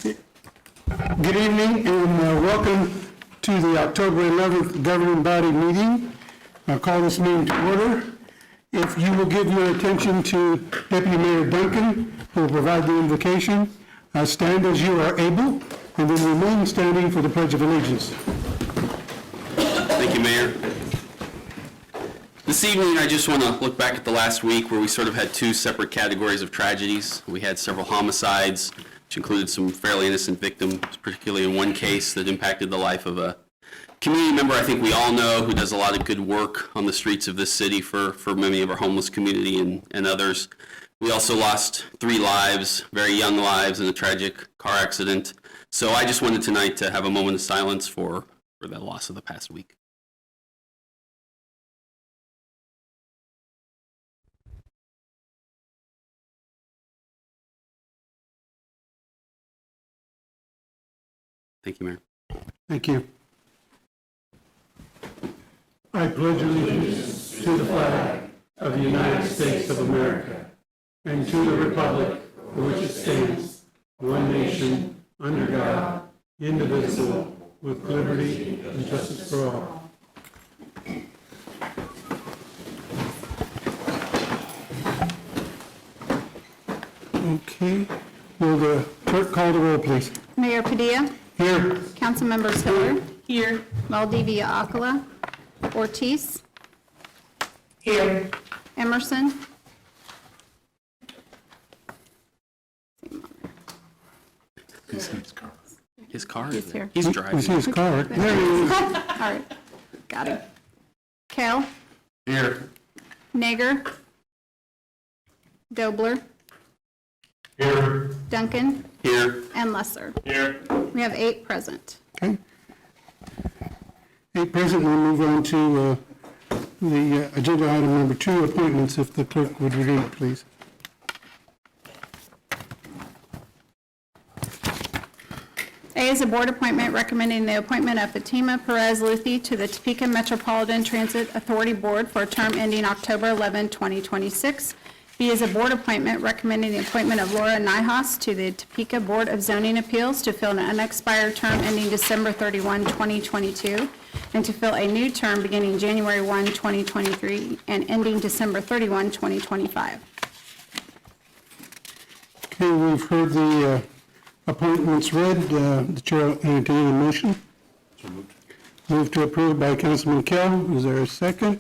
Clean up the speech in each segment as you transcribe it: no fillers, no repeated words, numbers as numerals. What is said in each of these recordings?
Good evening and welcome to the October 11th governing body meeting. I'll call this meeting to order. If you will give your attention to Deputy Mayor Duncan, who will provide the invocation, stand as you are able, and then remain standing for the Pledge of Allegiance. Thank you, Mayor. This evening, I just want to look back at the last week where we sort of had two separate categories of tragedies. We had several homicides, which included some fairly innocent victims, particularly in one case that impacted the life of a community member I think we all know who does a lot of good work on the streets of this city for many of our homeless community and others. We also lost 3 lives, very young lives, in a tragic car accident. So I just wanted tonight to have a moment of silence for the loss of the past week. Thank you, Mayor. Thank you. I pledge allegiance to the flag of the United States of America and to the republic for which it stands, one nation, under God, indivisible, with liberty and justice for all. Okay. Will the clerk call the roll, please? Mayor Padilla. Here. Councilmembers Hiller. Here. Valdivia Acala. Ortiz. Here. Emerson. His car He's is here. He's driving. You see his car. There he is. All right. Got him. Kell. Here. Nager. Dobler. Here. Duncan. Here. And Lesser. Here. We have 8 present. Okay. 8 present, we'll move on to the agenda item number 2, appointments, if the clerk would read, please. A is a board appointment recommending the appointment of Fatima Perez Luthi to the Topeka Metropolitan Transit Authority Board for a term ending October 11, 2026. B is a board appointment recommending the appointment of Laura Nijhaus to the Topeka Board of Zoning Appeals to fill an unexpired term ending December 31, 2022, and to fill a new term beginning January 1, 2023, and ending December 31, 2025. Okay, we've heard the appointments read. The chair will entertain a motion. So moved. Move to approve by Councilman Kell. Is there a second?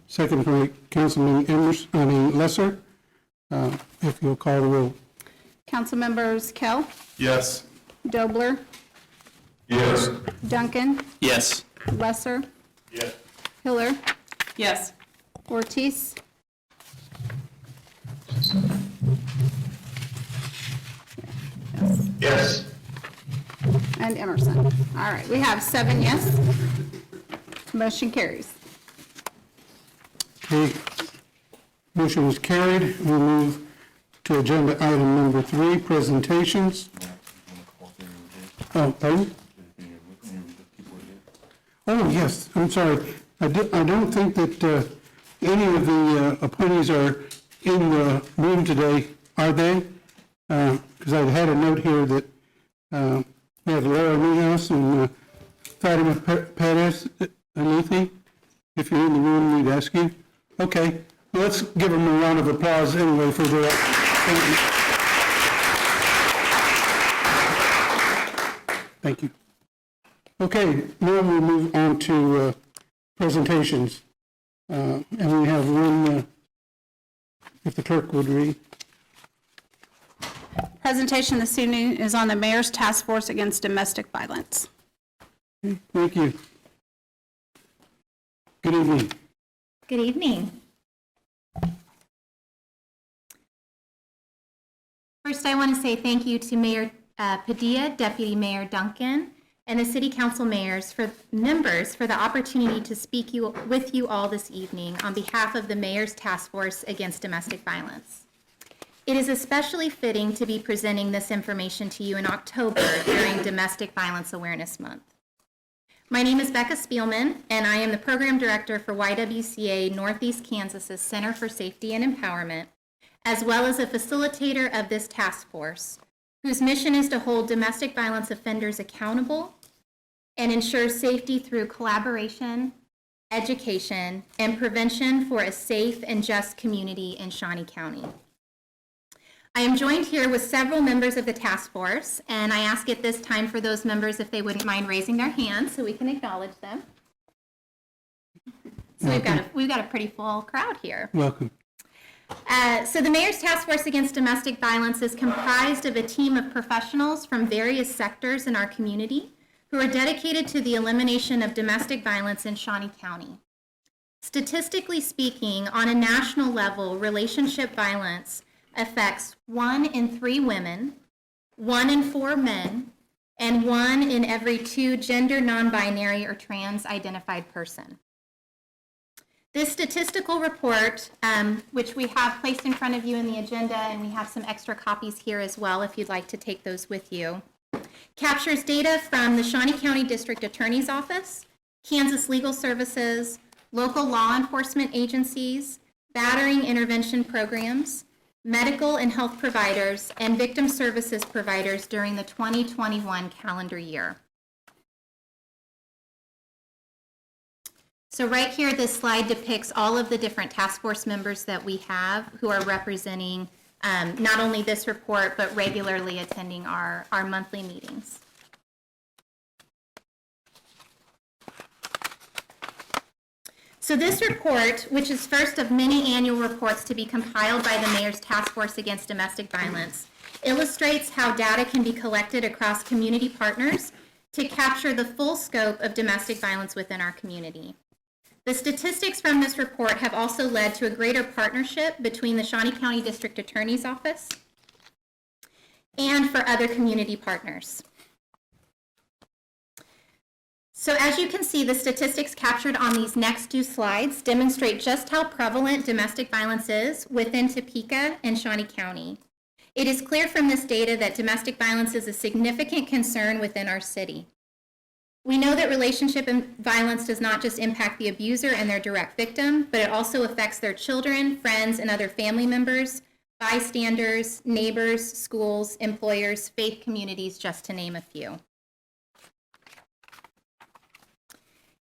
Second by Councilman Lesser. If you'll call the roll. Councilmembers Kell, Yes. Dobler, Yes. Duncan, Yes. Lesser, Yes. Hiller, Yes. Ortiz, Yes. and Emerson. All right, we have 7 yes. Motion carries. Okay. Motion was carried. We'll move to agenda item number 3, presentations. Oh, pardon? Oh, yes, I'm sorry. I don't think that any of the appointees are in the room today, are they? Because I had a note here that we have Laura Nijhaus and Fatima Perez Luthi. If you're in the room, we'd ask you. Okay, well, let's give them a round of applause anyway for their appointment. Thank you. Okay, now we'll move on to presentations. And we have one, if the clerk would read. Presentation this evening is on the Mayor's Task Force Against Domestic Violence. Okay, thank you. Good evening. Good evening. First, I want to say thank you to Mayor Padilla, Deputy Mayor Duncan, and the City Council members for the opportunity to speak with you all this evening on behalf of the Mayor's Task Force Against Domestic Violence. It is especially fitting to be presenting this information to you in October during Domestic Violence Awareness Month. My name is Becca Spielman, and I am the Program Director for YWCA Northeast Kansas's Center for Safety and Empowerment, as well as a facilitator of this task force, whose mission is to hold domestic violence offenders accountable and ensure safety through collaboration, education, and prevention for a safe and just community in Shawnee County. I am joined here with several members of the task force, and I ask at this time for those members if they wouldn't mind raising their hands so we can acknowledge them. So we've got a pretty full crowd here. Welcome. So the Mayor's Task Force Against Domestic Violence is comprised of a team of professionals from various sectors in our community who are dedicated to the elimination of domestic violence in Shawnee County. Statistically speaking, on a national level, relationship violence affects 1 in 3 women, 1 in 4 men, and 1 in every 2 gender non-binary or trans-identified person. This statistical report, which we have placed in front of you in the agenda, and we have some extra copies here as well if you'd like to take those with you, captures data from the Shawnee County District Attorney's Office, Kansas Legal Services, local law enforcement agencies, battering intervention programs, medical and health providers, and victim services providers during the 2021 calendar year. So right here, this slide depicts all of the different task force members that we have who are representing not only this report, but regularly attending our monthly meetings. So this report, which is first of many annual reports to be compiled by the Mayor's Task Force Against Domestic Violence, illustrates how data can be collected across community partners to capture the full scope of domestic violence within our community. The statistics from this report have also led to a greater partnership between the Shawnee County District Attorney's Office and for other community partners. So as you can see, the statistics captured on these next 2 slides demonstrate just how prevalent domestic violence is within Topeka and Shawnee County. It is clear from this data that domestic violence is a significant concern within our city. We know that relationship violence does not just impact the abuser and their direct victim, but it also affects their children, friends, and other family members, bystanders, neighbors, schools, employers, faith communities, just to name a few.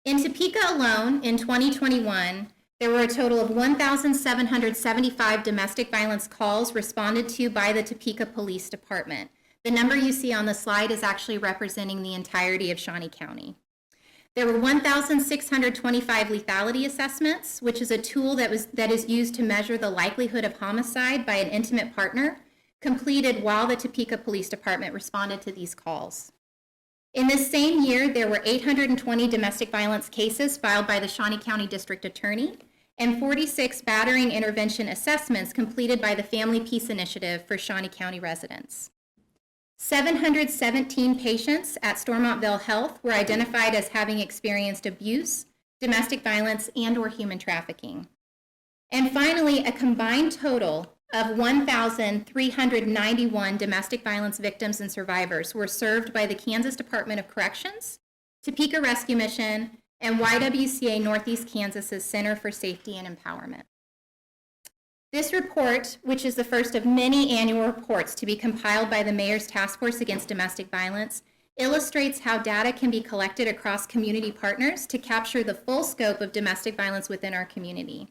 In Topeka alone, in 2021, there were a total of 1,775 domestic violence calls responded to by the Topeka Police Department. The number you see on the slide is actually representing the entirety of Shawnee County. There were 1,625 lethality assessments, which is a tool that is used to measure the likelihood of homicide by an intimate partner, completed while the Topeka Police Department responded to these calls. In this same year, there were 820 domestic violence cases filed by the Shawnee County District Attorney and 46 battering intervention assessments completed by the Family Peace Initiative for Shawnee County residents. 717 patients at Stormontville Health were identified as having experienced abuse, domestic violence, and/or human trafficking. And finally, a combined total of 1,391 domestic violence victims and survivors were served by the Kansas Department of Corrections, Topeka Rescue Mission, and YWCA Northeast Kansas's Center for Safety and Empowerment. This report, which is the first of many annual reports to be compiled by the Mayor's Task Force Against Domestic Violence, illustrates how data can be collected across community partners to capture the full scope of domestic violence within our community.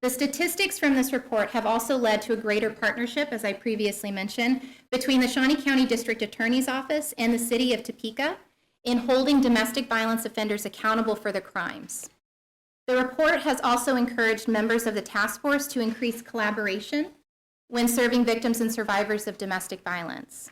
The statistics from this report have also led to a greater partnership, as I previously mentioned, between the Shawnee County District Attorney's Office and the City of Topeka in holding domestic violence offenders accountable for their crimes. The report has also encouraged members of the task force to increase collaboration when serving victims and survivors of domestic violence.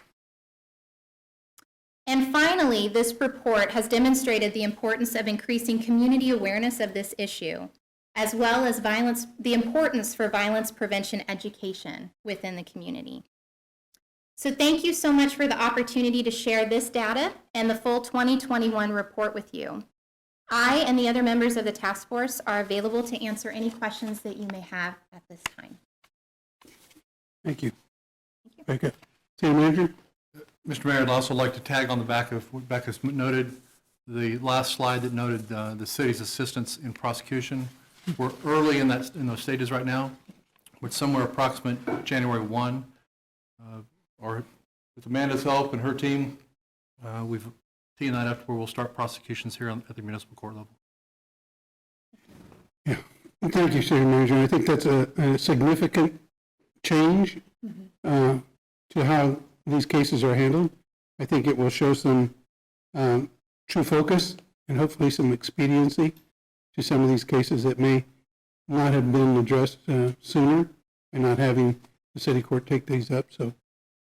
And finally, this report has demonstrated the importance of increasing community awareness of this issue, as well as the importance for violence prevention education within the community. So thank you so much for the opportunity to share this data and the full 2021 report with you. I and the other members of the task force are available to answer any questions that you may have at this time. Thank you. Very good. City Manager? Mr. Mayor, I'd also like to tag on the back of what Becca's noted, the last slide that noted the city's assistance in prosecution. We're early in those stages right now. with somewhere approximate January 1, or with Amanda's help and her team, we've teed that up where we'll start prosecutions here at the municipal court level. Yeah, well, thank you, City Manager. I think that's a significant change to how these cases are handled. I think it will show some true focus and hopefully some expediency to some of these cases that may not have been addressed sooner and not having the city court take these up. So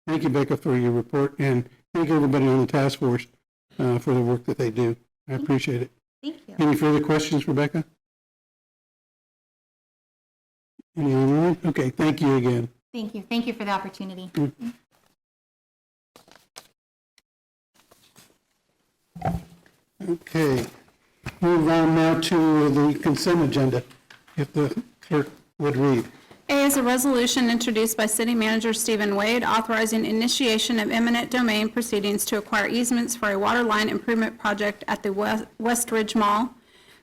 thank you, Becca, for your report, and thank everybody on the task force for the work that they do. I appreciate it. Thank you. Any further questions for Becca? Any online? Okay, thank you again. Thank you. Thank you for the opportunity. Okay, move on now to the consent agenda, if the clerk would read. A is a resolution introduced by City Manager Stephen Wade authorizing initiation of eminent domain proceedings to acquire easements for a water line improvement project at the West Ridge Mall.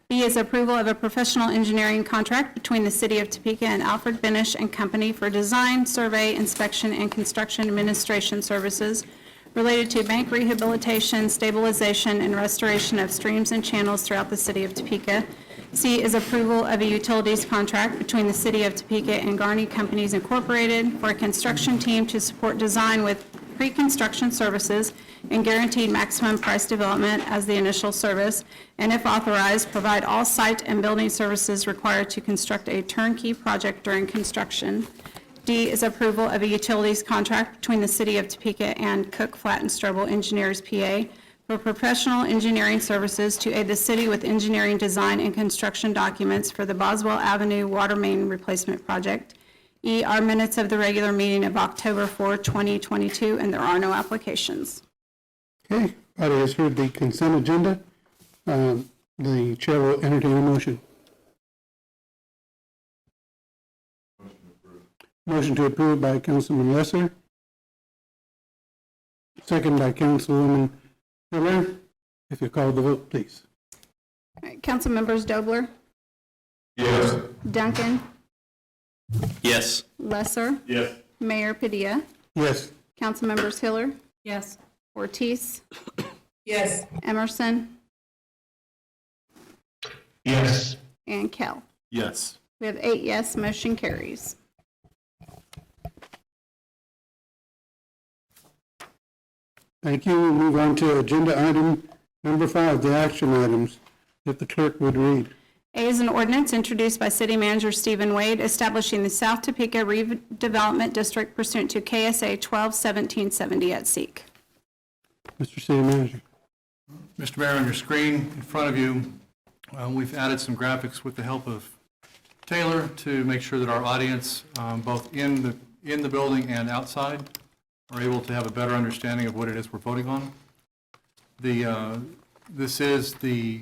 B is approval of a professional engineering contract between the City of Topeka and Alfred Benish and Company for design, survey, inspection, and construction administration services related to bank rehabilitation, stabilization, and restoration of streams and channels throughout the City of Topeka. C is approval of a utilities contract between the City of Topeka and Garney Companies Incorporated for a construction team to support design with pre-construction services and guaranteed maximum price development as the initial service, and if authorized, provide all site and building services required to construct a turnkey project during construction. D is approval of a utilities contract between the City of Topeka and Cook, Flatt, and Strobel Engineers, PA, for professional engineering services to aid the city with engineering design and construction documents for the Boswell Avenue Water Main Replacement Project. E are minutes of the regular meeting of October 4, 2022, and there are no applications. Okay, body has heard the consent agenda. The chair will entertain a motion. Motion to approve by Councilman Lesser. Second by Councilwoman Miller. If you call the vote, please. All right, council members Dobler, Yes. Duncan, Yes. Lesser, Yes. Mayor Padilla, Yes. council members Hiller, Yes. Ortiz, Yes. Emerson, Yes. and Kell. Yes. We have 8 yes, motion carries. Thank you. We'll move on to agenda item number 5, the action items, if the clerk would read. A is an ordinance introduced by City Manager Stephen Wade establishing the South Topeka Redevelopment District pursuant to KSA 12-1770 at Seek. Mr. City Manager. Mr. Mayor, on your screen in front of you, we've added some graphics with the help of Taylor to make sure that our audience, both in the building and outside, are able to have a better understanding of what it is we're voting on. This is the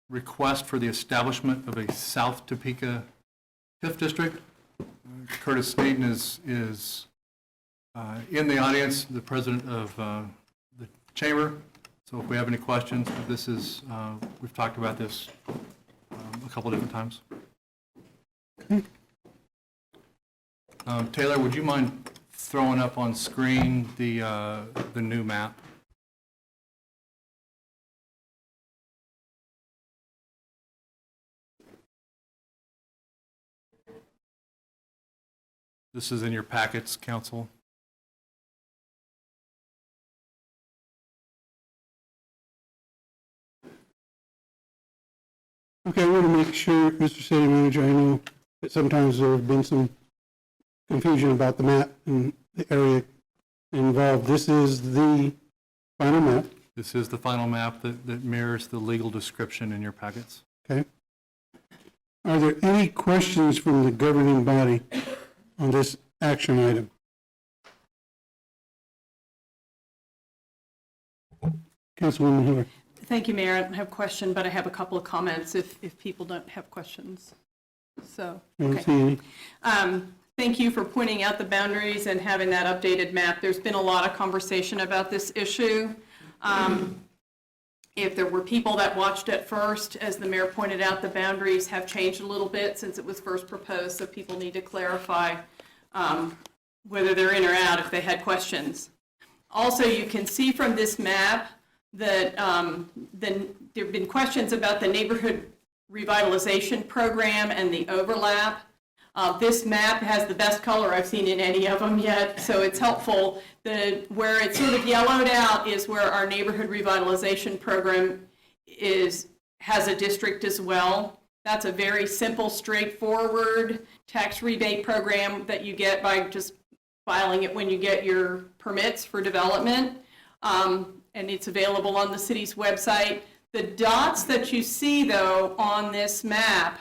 request for the establishment of a South Topeka TIF district. Curtis Staten is in the audience, the president of the chamber. So if we have any questions, this is, we've talked about this a couple different times. Taylor, would you mind throwing up on screen the new map? This is in your packets, council. Okay, I want to make sure, Mr. City Manager, I know that sometimes there have been some confusion about the map and the area involved. This is the final map, This is the final map that mirrors the legal description in your packets. okay? Are there any questions from the governing body on this action item? Councilwoman Hiller. Thank you, Mayor. I don't have a question, but I have a couple of comments if people don't have questions. So, I don't okay. see any. Thank you for pointing out the boundaries and having that updated map. There's been a lot of conversation about this issue. If there were people that watched at first, as the mayor pointed out, the boundaries have changed a little bit since it was first proposed, so people need to clarify whether they're in or out if they had questions. Also, you can see from this map that there have been questions about the neighborhood revitalization program and the overlap. This map has the best color I've seen in any of them yet, so it's helpful. Where it's sort of yellowed out is where our neighborhood revitalization program has a district as well. That's a very simple, straightforward tax rebate program that you get by just filing it when you get your permits for development. And it's available on the city's website. The dots that you see, though, on this map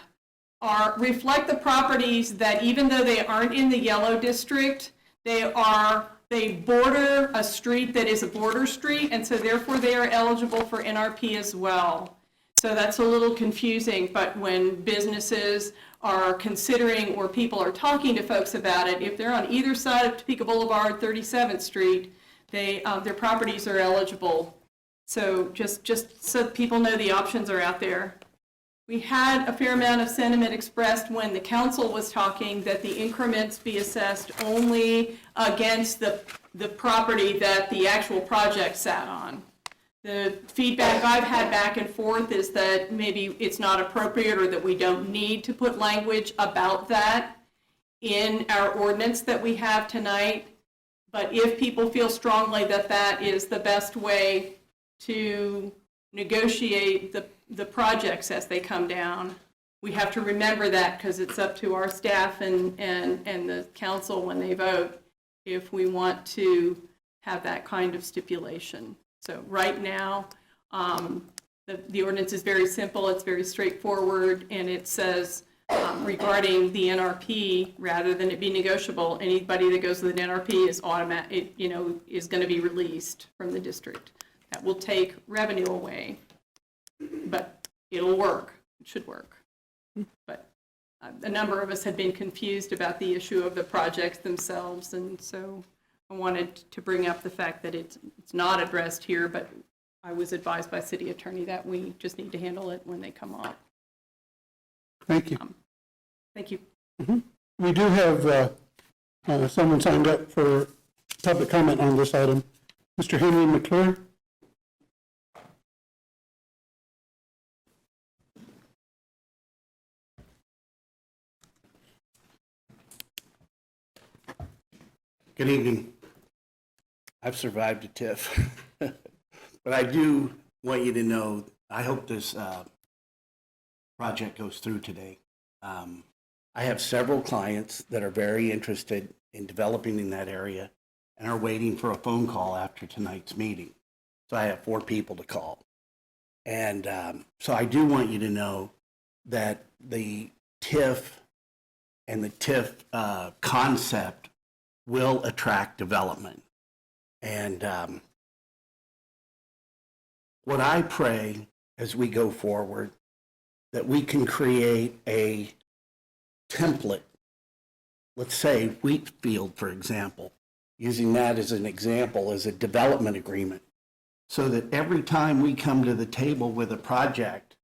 reflect the properties that, even though they aren't in the yellow district, they border a street that is a border street, and so therefore they are eligible for NRP as well. So that's a little confusing, but when businesses are considering, or people are talking to folks about it, if they're on either side of Topeka Boulevard, 37th Street, their properties are eligible. So just so people know the options are out there. We had a fair amount of sentiment expressed when the council was talking that the increments be assessed only against the property that the actual project sat on. The feedback I've had back and forth is that maybe it's not appropriate, or that we don't need to put language about that in our ordinance that we have tonight. But if people feel strongly that that is the best way to negotiate the projects as they come down, we have to remember that, because it's up to our staff and the council when they vote if we want to have that kind of stipulation. So right now, the ordinance is very simple, it's very straightforward, and it says regarding the NRP, rather than it be negotiable, anybody that goes with an NRP is is going to be released from the district. That will take revenue away, but it'll work. It should work. But a number of us had been confused about the issue of the projects themselves, and so I wanted to bring up the fact that it's not addressed here, but I was advised by city attorney that we just need to handle it when they come up. Thank you. Thank you. We do have someone signed up for public comment on this item. Mr. Henry McClure. Good evening. I've survived a TIF, but I do want you to know, I hope this project goes through today. I have several clients that are very interested in developing in that area and are waiting for a phone call after tonight's meeting. So I have 4 people to call. And so I do want you to know that the TIF and the TIF concept will attract development. And what I pray as we go forward, that we can create a template, let's say Wheatfield, for example, using that as an example, as a development agreement, so that every time we come to the table with a project,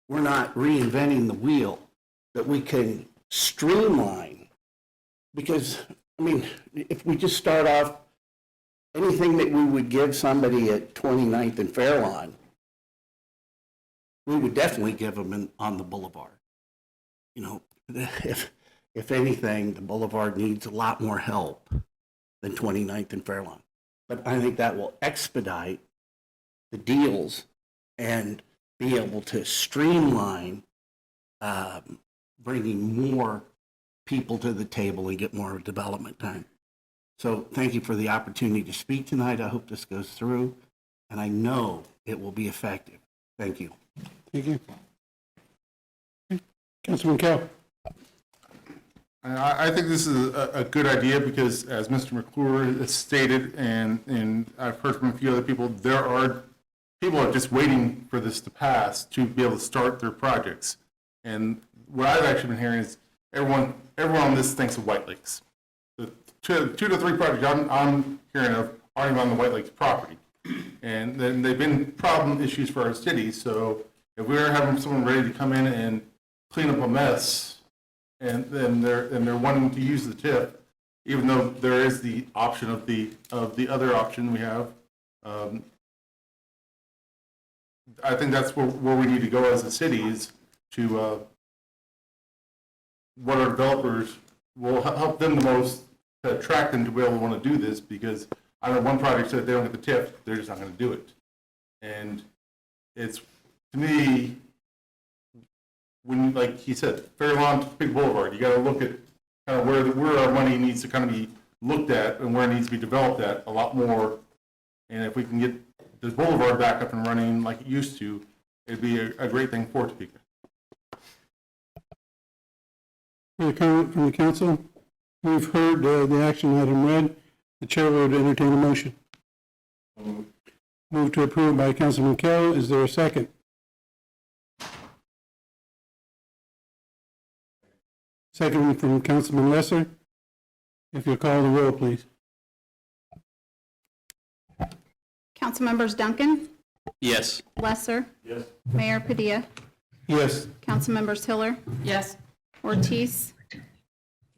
we're not reinventing the wheel, that we can streamline. Because, I mean, if we just start off, anything that we would give somebody at 29th and Fairlawn, we would definitely give them on the boulevard. You know, if anything, the boulevard needs a lot more help than 29th and Fairlawn. But I think that will expedite the deals and be able to streamline bringing more people to the table and get more development time. So thank you for the opportunity to speak tonight. I hope this goes through, and I know it will be effective. Thank you. Thank you. Councilman Kell. I think this is a good idea because, as Mr. McClure has stated, and I've heard from a few other people, people are just waiting for this to pass to be able to start their projects. And what I've actually been hearing is everyone on this thinks of White Lakes. The two to three projects I'm hearing of aren't even on the White Lakes property. And then they've been problem issues for our city, so if we're having someone ready to come in and clean up a mess, and then they're wanting to use the tip, even though there is the option of the other option we have, I think that's where we need to go as a city is to what our developers will help them the most to attract them to be able to want to do this, because I know one project said if they don't get the tip, they're just not going to do it. And it's, to me, when, like he said, Fairlawn to Big Boulevard, you got to look at kind of where our money needs to kind of be looked at and where it needs to be developed at a lot more. And if we can get this boulevard back up and running like it used to, it'd be a great thing for Topeka. Any comment from the council? We've heard the action item read. The chair would entertain a motion. Move to approve by Councilman Kell. Is there a second? Second from Councilman Lesser. If you'll call the roll, please. Councilmembers Duncan, Yes. Lesser. Yes. Mayor Padilla, Yes. Councilmembers Hiller, Yes. Ortiz,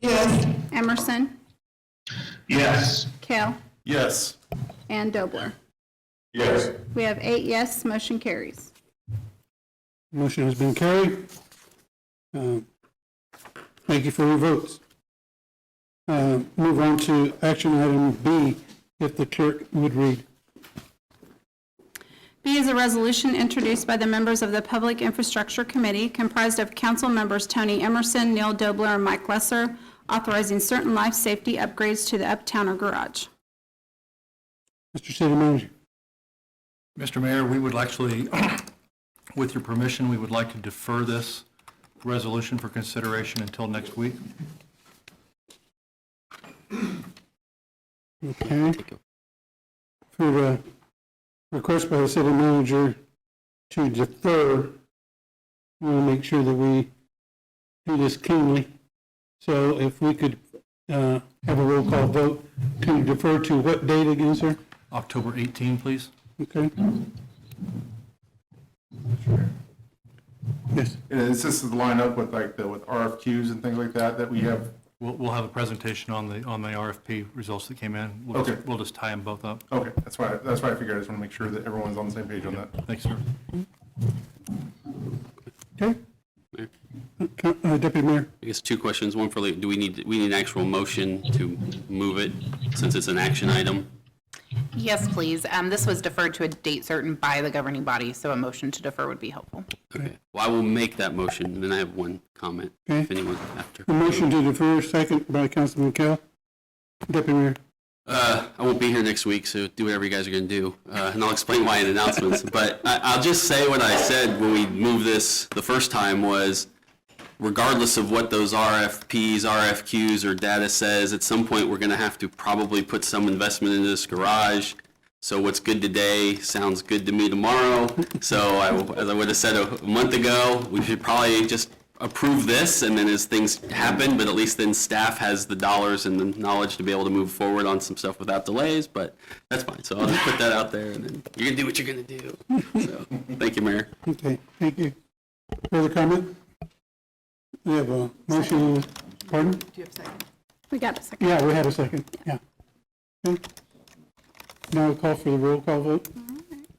Yes. Emerson, Yes. Kale, Yes. and Dobler. Yes. We have 8 yes, motion carries. Motion has been carried. Thank you for your votes. Move on to action item B, if the clerk would read. B is a resolution introduced by the members of the Public Infrastructure Committee comprised of council members Tony Emerson, Neil Dobler, and Mike Lesser, authorizing certain life safety upgrades to the Uptowner Garage. Mr. City Manager. Mr. Mayor, we would actually, with your permission, we would like to defer this resolution for consideration until next week. Okay. For the request by the city manager to defer, we want to make sure that we do this cleanly. So if we could have a roll call vote to defer to what date again, sir? October 18, please. Okay. Yes. And it's just to line up with with RFQs and things like that we have. We'll have a presentation on the RFP results that came in. Okay. We'll just tie them both up. Okay, that's why I figured. I just want to make sure that everyone's on the same page on that. Thanks, sir. Okay. Deputy Mayor. I guess 2 questions. One for, do we need an actual motion to move it since it's an action item? Yes, please. This was deferred to a date certain by the governing body, so a motion to defer would be helpful. Okay. Well, I will make that motion, and then I have one comment, Okay. if anyone after. A motion to defer, second by Councilman Kell. Deputy Mayor. I won't be here next week, so do whatever you guys are going to do, and I'll explain why in announcements. But I'll just say what I said when we moved this the first time was, regardless of what those RFPs, RFQs, or data says, at some point we're going to have to probably put some investment into this garage. So what's good today sounds good to me tomorrow. So as I would have said a month ago, we should probably just approve this, and then as things happen, but at least then staff has the dollars and the knowledge to be able to move forward on some stuff without delays, but that's fine. So I'll just put that out there, and then you're going to do what you're going to do. So, thank you, Mayor. Okay, thank you. Further comment? We have a motion, pardon? Do you have a second? We got a second. Yeah, we had a second, yeah. Okay. Now we'll call for the roll call vote.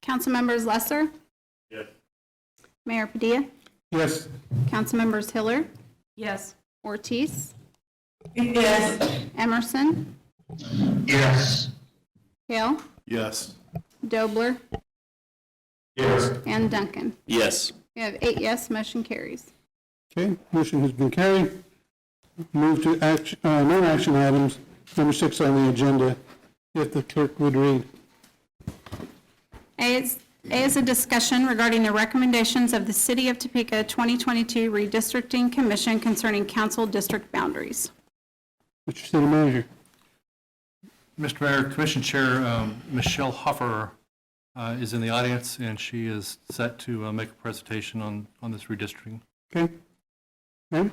Councilmembers Lesser? Yes. Mayor Padilla? Yes. Councilmembers Hiller? Yes. Ortiz? Yes. Emerson? Yes. Kale? Yes. Dobler? Yes. And Duncan. Yes. We have 8 yes, motion carries. Okay, motion has been carried. Move to action, no action items, number 6 on the agenda, if the clerk would read. A is a discussion regarding the recommendations of the City of Topeka 2022 Redistricting Commission concerning council district boundaries. Mr. City Manager. Mr. Mayor, Commission Chair Michelle Hoffer is in the audience, and she is set to make a presentation on this redistricting. Okay. Ma'am?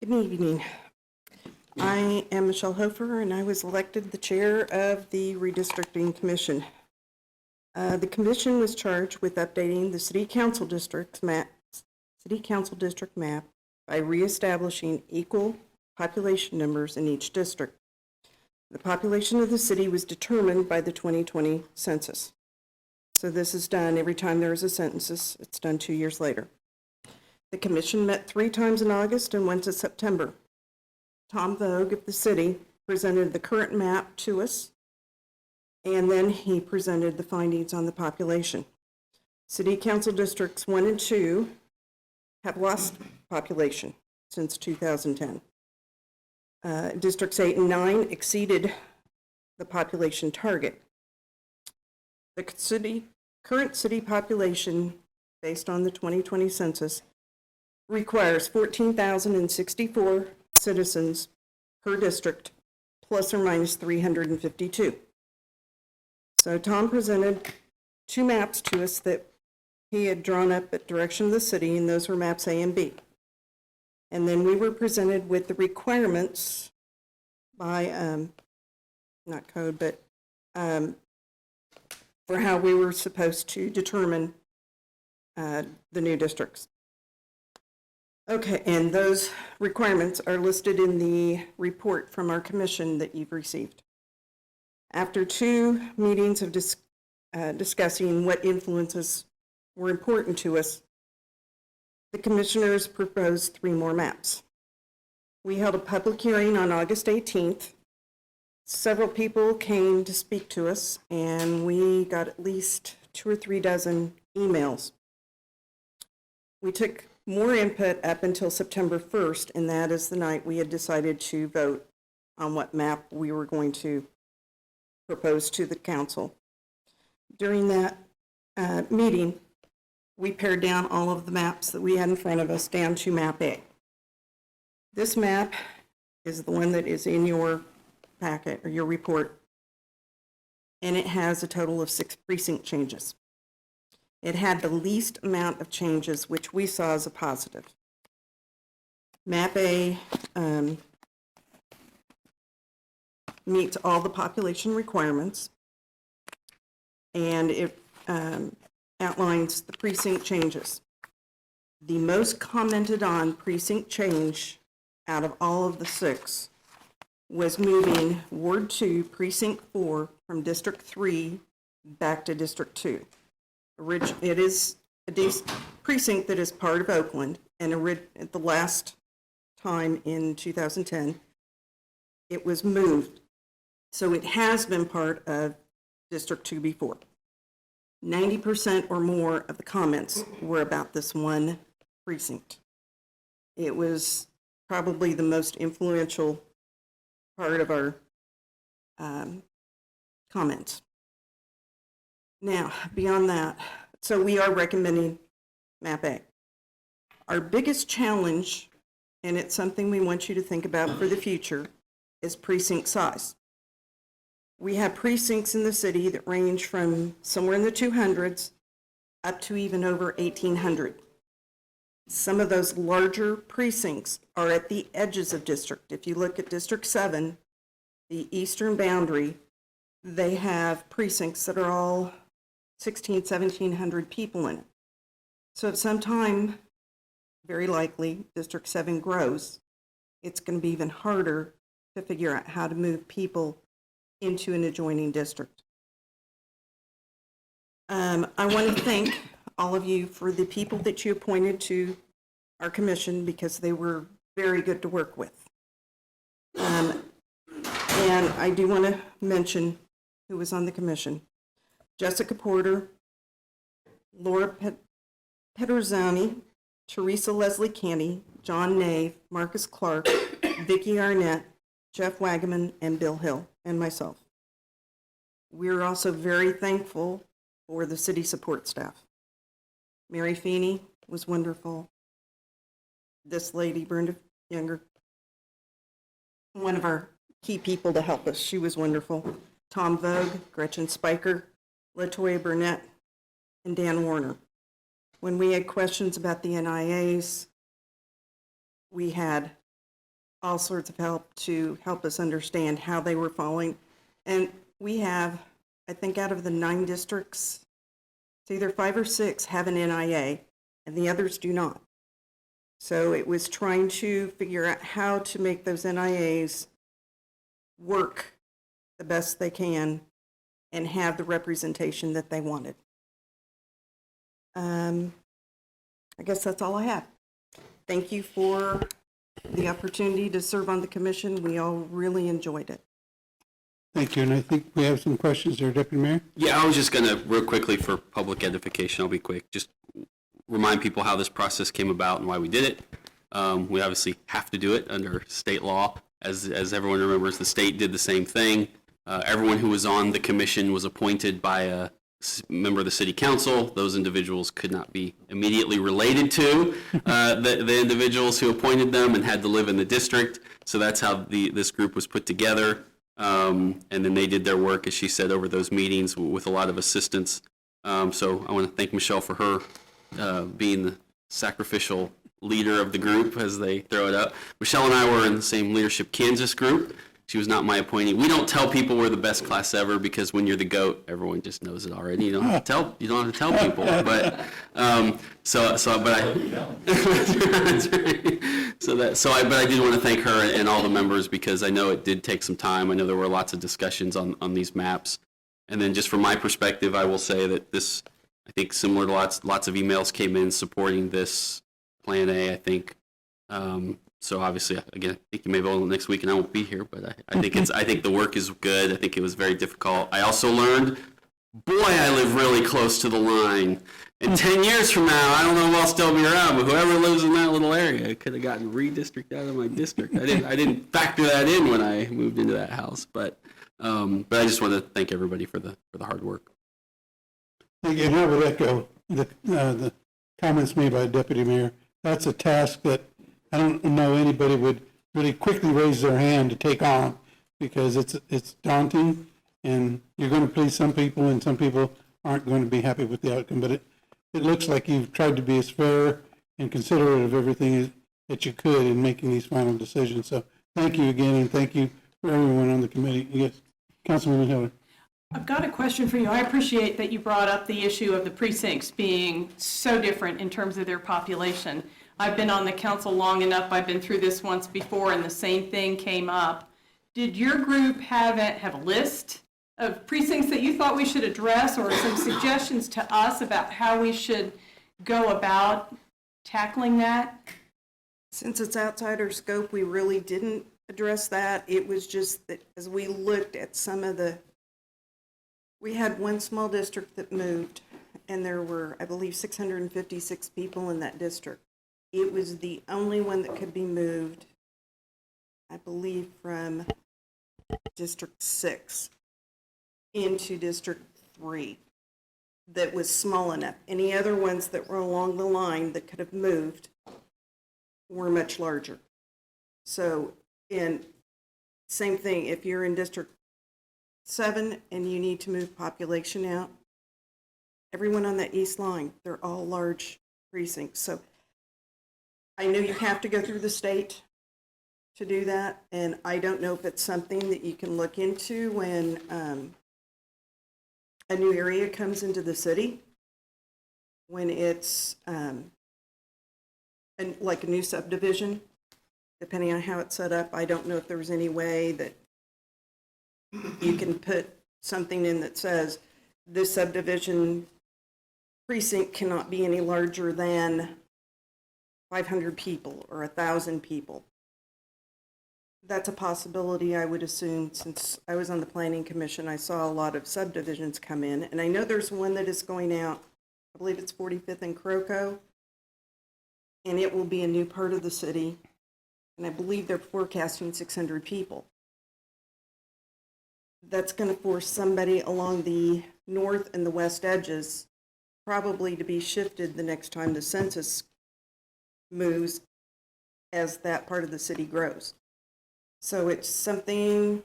Good evening. I am Michelle Hofer, and I was elected the chair of the Redistricting Commission. The commission was charged with updating the city council district map by reestablishing equal population numbers in each district. The population of the city was determined by the 2020 census. So this is done every time there is a census. It's done 2 years later. The commission met 3 times in August and once in September. Tom Vogue of the city presented the current map to us, and then he presented the findings on the population. City council districts 1 and 2 have lost population since 2010. Districts 8 and 9 exceeded the population target. The current city population, based on the 2020 census, requires 14,064 citizens per district, plus or minus 352. So Tom presented 2 maps to us that he had drawn up at direction of the city, and those were maps A and B. And then we were presented with the requirements by, not code, but for how we were supposed to determine the new districts. Okay, and those requirements are listed in the report from our commission that you've received. After 2 meetings of discussing what influences were important to us, the commissioners proposed 3 more maps. We held a public hearing on August 18th. Several people came to speak to us, and we got at least 2 or 3 dozen emails. We took more input up until September 1st, and that is the night we had decided to vote on what map we were going to propose to the council. During that meeting, we pared down all of the maps that we had in front of us down to map A. This map is the one that is in your packet or your report, and it has a total of 6 precinct changes. It had the least amount of changes, which we saw as a positive. Map A meets all the population requirements, and it outlines the precinct changes. The most commented on precinct change out of all of the 6 was moving Ward 2, Precinct 4 from District 3 back to District 2. It is a precinct that is part of Oakland, and at the last time in 2010, it was moved. So it has been part of District 2 before. 90% or more of the comments were about this one precinct. It was probably the most influential part of our comments. Now, beyond that, so we are recommending map A. Our biggest challenge, and it's something we want you to think about for the future, is precinct size. We have precincts in the city that range from somewhere in the 200s up to even over 1,800. Some of those larger precincts are at the edges of district. If you look at District 7, the eastern boundary, they have precincts that are all 1,700 people in it. So at some time, very likely, District 7 grows. It's going to be even harder to figure out how to move people into an adjoining district. I want to thank all of you for the people that you appointed to our commission, because they were very good to work with. And I do want to mention who was on the commission. Jessica Porter, Laura Peterzani, Teresa Leslie Canty, John Nave, Marcus Clark, Vicki Arnett, Jeff Wagaman, and Bill Hill, and myself. We're also very thankful for the city support staff. Mary Feeney was wonderful. This lady, Brenda Younger, one of our key people to help us. She was wonderful. Tom Vogue, Gretchen Spiker, LaToya Burnett, and Dan Warner. When we had questions about the NIAs, we had all sorts of help to help us understand how they were falling. And we have, I think out of the 9 districts, it's either 5 or 6 have an NIA, and the others do not. So it was trying to figure out how to make those NIAs work the best they can and have the representation that they wanted. I guess that's all I have. Thank you for the opportunity to serve on the commission. We all really enjoyed it. Thank you, and I think we have some questions there, Deputy Mayor. Yeah, I was just going to, real quickly for public edification, I'll be quick, just remind people how this process came about and why we did it. We obviously have to do it under state law. As everyone remembers, the state did the same thing. Everyone who was on the commission was appointed by a member of the city council. Those individuals could not be immediately related to the individuals who appointed them and had to live in the district. So that's how this group was put together. And then they did their work, as she said, over those meetings with a lot of assistance. So I want to thank Michelle for her being the sacrificial leader of the group, as they throw it out. Michelle and I were in the same Leadership Kansas group. She was not my appointee. We don't tell people we're the best class ever, because when you're the GOAT, everyone just knows it already. You don't have to tell people. But I did want to thank her and all the members, because I know it did take some time. I know there were lots of discussions on these maps. And then just from my perspective, I will say that this, I think, similar to lots of emails came in supporting this Plan A, I think. So obviously, again, I think you may vote next week and I won't be here, but I think the work is good. I think it was very difficult. I also learned, boy, I live really close to the line. And 10 years from now, I don't know if I'll still be around, but whoever lives in that little area could have gotten redistricted out of my district. I didn't factor that in when I moved into that house, but I just want to thank everybody for the hard work. Thank you, and I would echo the comments made by Deputy Mayor. That's a task that I don't know anybody would really quickly raise their hand to take on, because it's daunting, and you're going to please some people, and some people aren't going to be happy with the outcome. But it looks like you've tried to be as fair and considerate of everything that you could in making these final decisions. So thank you again, and thank you for everyone on the committee. Yes, Councilwoman Hiller. I've got a question for you. I appreciate that you brought up the issue of the precincts being so different in terms of their population. I've been on the council long enough, I've been through this once before, and the same thing came up. Did your group have a list of precincts that you thought we should address, or some suggestions to us about how we should go about tackling that? Since it's outside our scope, we really didn't address that. It was just that as we looked at some of we had one small district that moved, and there were, I believe, 656 people in that district. It was the only one that could be moved, I believe, from District 6 into District 3 that was small enough. Any other ones that were along the line that could have moved were much larger. So, and same thing, if you're in District 7 and you need to move population out, everyone on that east line, they're all large precincts. So I know you have to go through the state to do that, and I don't know if it's something that you can look into when a new area comes into the city, when it's like a new subdivision, depending on how it's set up. I don't know if there's any way that you can put something in that says this subdivision precinct cannot be any larger than 500 people or 1,000 people. That's a possibility, I would assume. Since I was on the Planning Commission, I saw a lot of subdivisions come in, and I know there's one that is going out, I believe it's 45th and Croco, and it will be a new part of the city, and I believe they're forecasting 600 people. That's going to force somebody along the north and the west edges probably to be shifted the next time the census moves as that part of the city grows. So it's something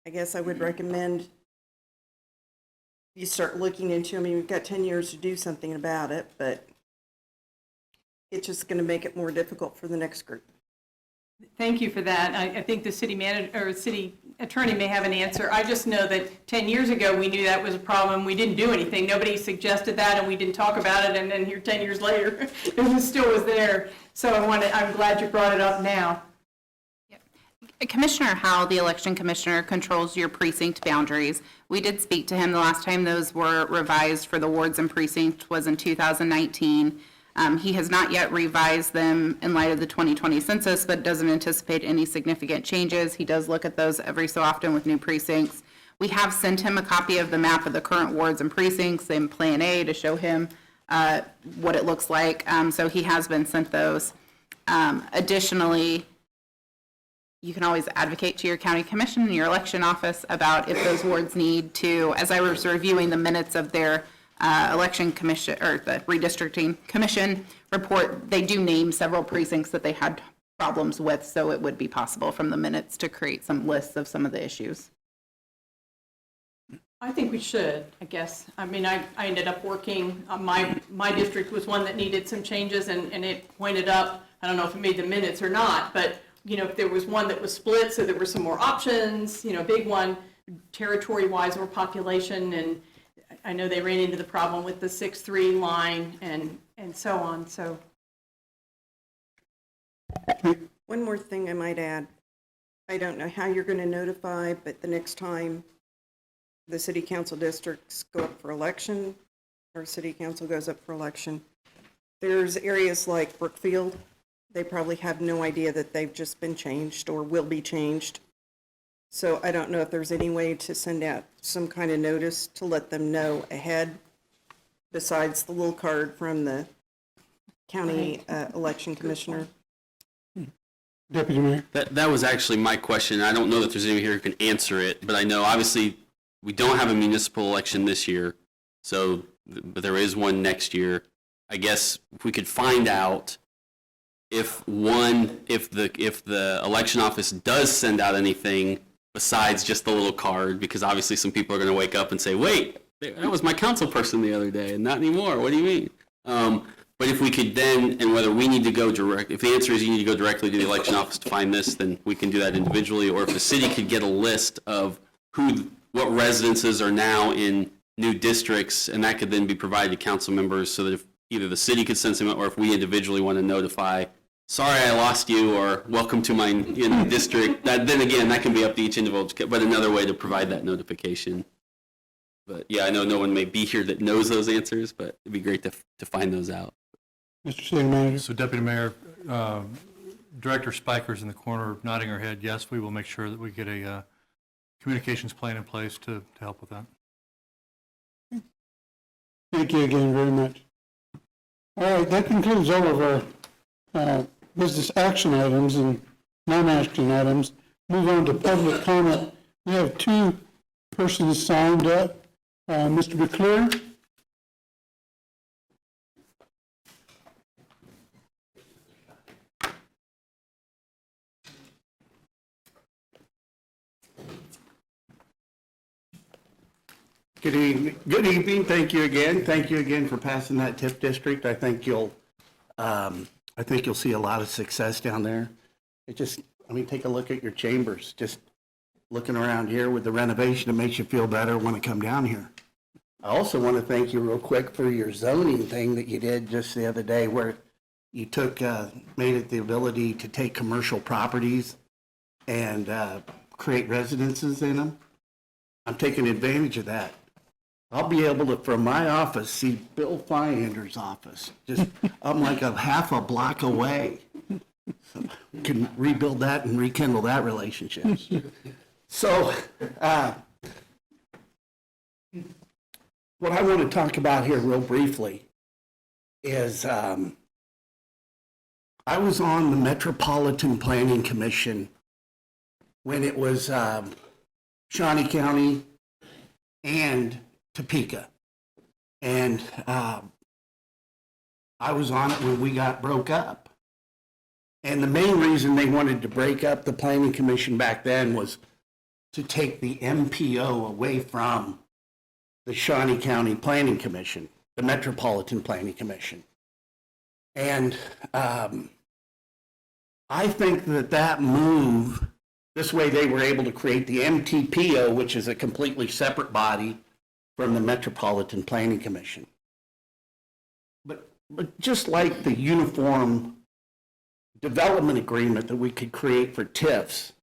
I guess I would recommend you start looking into. I mean, we've got 10 years to do something about it, but it's just going to make it more difficult for the next group. Thank you for that. I think the city manager, or city attorney may have an answer. I just know that 10 years ago, we knew that was a problem. We didn't do anything. Nobody suggested that, and we didn't talk about it, and then here 10 years later, it still was there. So I'm glad you brought it up now. Commissioner Howell, the election commissioner, controls your precinct boundaries. We did speak to him the last time those were revised for the wards and precincts was in 2019. He has not yet revised them in light of the 2020 census, but doesn't anticipate any significant changes. He does look at those every so often with new precincts. We have sent him a copy of the map of the current wards and precincts in Plan A to show him what it looks like. So he has been sent those. Additionally, you can always advocate to your county commission and your election office about if those wards need to, as I was reviewing the minutes of their election commission, or the redistricting commission report, they do name several precincts that they had problems with, so it would be possible from the minutes to create some lists of some of the issues. I think we should, I guess. I mean, I ended up working, my district was one that needed some changes, and it pointed up, I don't know if it made the minutes or not, but, you know, if there was one that was split, so there were some more options, you know, big one, territory-wise or population, and I know they ran into the problem with the 6-3 line and so on, so. One more thing I might add. I don't know how you're going to notify, but the next time the city council districts go up for election, or city council goes up for election, there's areas like Brookfield. They probably have no idea that they've just been changed or will be changed. So I don't know if there's any way to send out some kind of notice to let them know ahead, besides the little card from the county election commissioner. Deputy Mayor? That was actually my question. I don't know that there's anyone here who can answer it, but I know obviously we don't have a municipal election this year, so, but there is one next year. I guess if we could find out if the election office does send out anything besides just the little card, because obviously some people are going to wake up and say, wait, that was my council person the other day, and not anymore. What do you mean? But if we could then, and whether we need to go direct, if the answer is you need to go directly to the election office to find this, then we can do that individually, or if the city could get a list of what residences are now in new districts, and that could then be provided to council members so that if either the city could send some, or if we individually want to notify, sorry I lost you, or welcome to my district, then again, that can be up to each individual, but another way to provide that notification. But yeah, I know no one may be here that knows those answers, but it'd be great to find those out. Mr. City Manager? So Deputy Mayor, Director Spiker's in the corner nodding her head, yes, we will make sure that we get a communications plan in place to help with that. Thank you again very much. All right, that concludes all of our business action items and non-action items. Move on to public comment. We have two persons signed up. Mr. McClure? Good evening. Good evening. Thank you again. Thank you again for passing that TIF district. I think you'll see a lot of success down there. Take a look at your chambers. Just looking around here with the renovation, it makes you feel better when it come down here. I also want to thank you real quick for your zoning thing that you did just the other day, where you made it the ability to take commercial properties and create residences in them. I'm taking advantage of that. I'll be able to, from my office, see Bill Feinander's office. I'm like a half a block away. So can rebuild that and rekindle that relationship. So, what I want to talk about here real briefly is I was on the Metropolitan Planning Commission when it was Shawnee County and Topeka. And I was on it when we got broke up. And the main reason they wanted to break up the Planning Commission back then was to take the MPO away from the Shawnee County Planning Commission, the Metropolitan Planning Commission. And I I think that move, this way they were able to create the MTPO, which is a completely separate body from the Metropolitan Planning Commission. But just like the uniform development agreement that we could create for TIFs,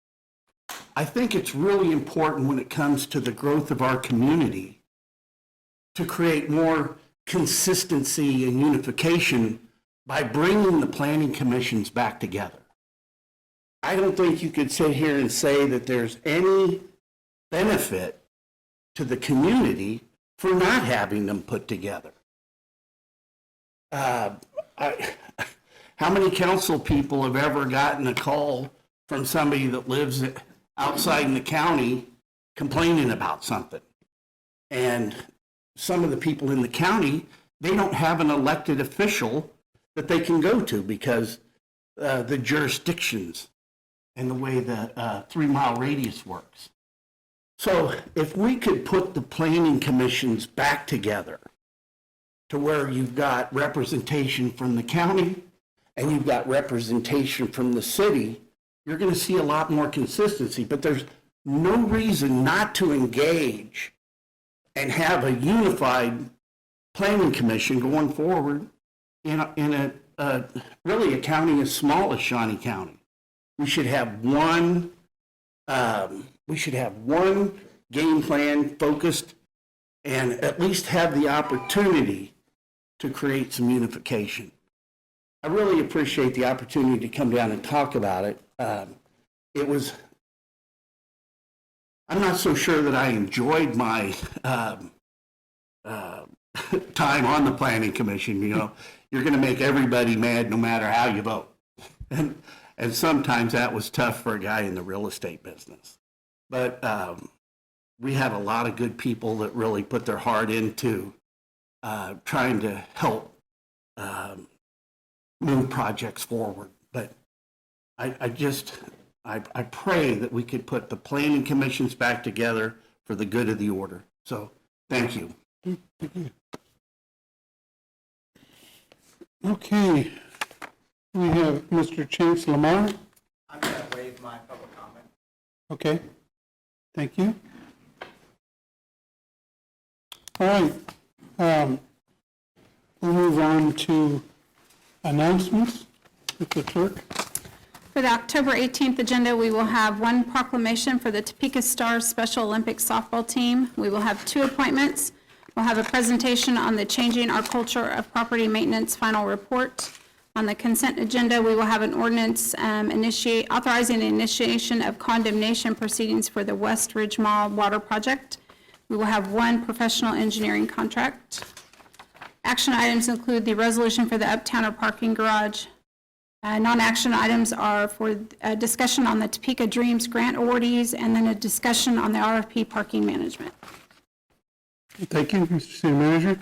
I think it's really important when it comes to the growth of our community to create more consistency and unification by bringing the planning commissions back together. I don't think you could sit here and say that there's any benefit to the community for not having them put together. How many council people have ever gotten a call from somebody that lives outside in the county complaining about something? And some of the people in the county, they don't have an elected official that they can go to because the jurisdictions and the way the 3-mile radius works. So if we could put the planning commissions back together to where you've got representation from the county and you've got representation from the city, you're going to see a lot more consistency. But there's no reason not to engage and have a unified planning commission going forward in a really a county as small as Shawnee County. We should have one game plan focused and at least have the opportunity to create some unification. I really appreciate the opportunity to come down and talk about it. I'm not so sure that I enjoyed my time on the planning commission. You know, you're going to make everybody mad no matter how you vote. And sometimes that was tough for a guy in the real estate business. But we had a lot of good people that really put their heart into trying to help move projects forward. But I pray that we could put the planning commissions back together for the good of the order. So thank you. Okay, we have Mr. Chance Lamar. I'm going to waive my public comment. Okay, thank you. All right, we'll move on to announcements with the clerk. For the October 18th agenda, we will have one proclamation for the Topeka Stars Special Olympics softball team. We will have 2 appointments. We'll have a presentation on the Changing Our Culture of Property Maintenance final report. On the consent agenda, we will have an ordinance authorizing the initiation of condemnation proceedings for the West Ridge Mall Water Project. We will have 1 professional engineering contract. Action items include the resolution for the Uptown or parking garage. Non-action items are for a discussion on the Topeka Dreams grant awardees and then a discussion on the RFP parking management. Thank you, Mr. City Manager.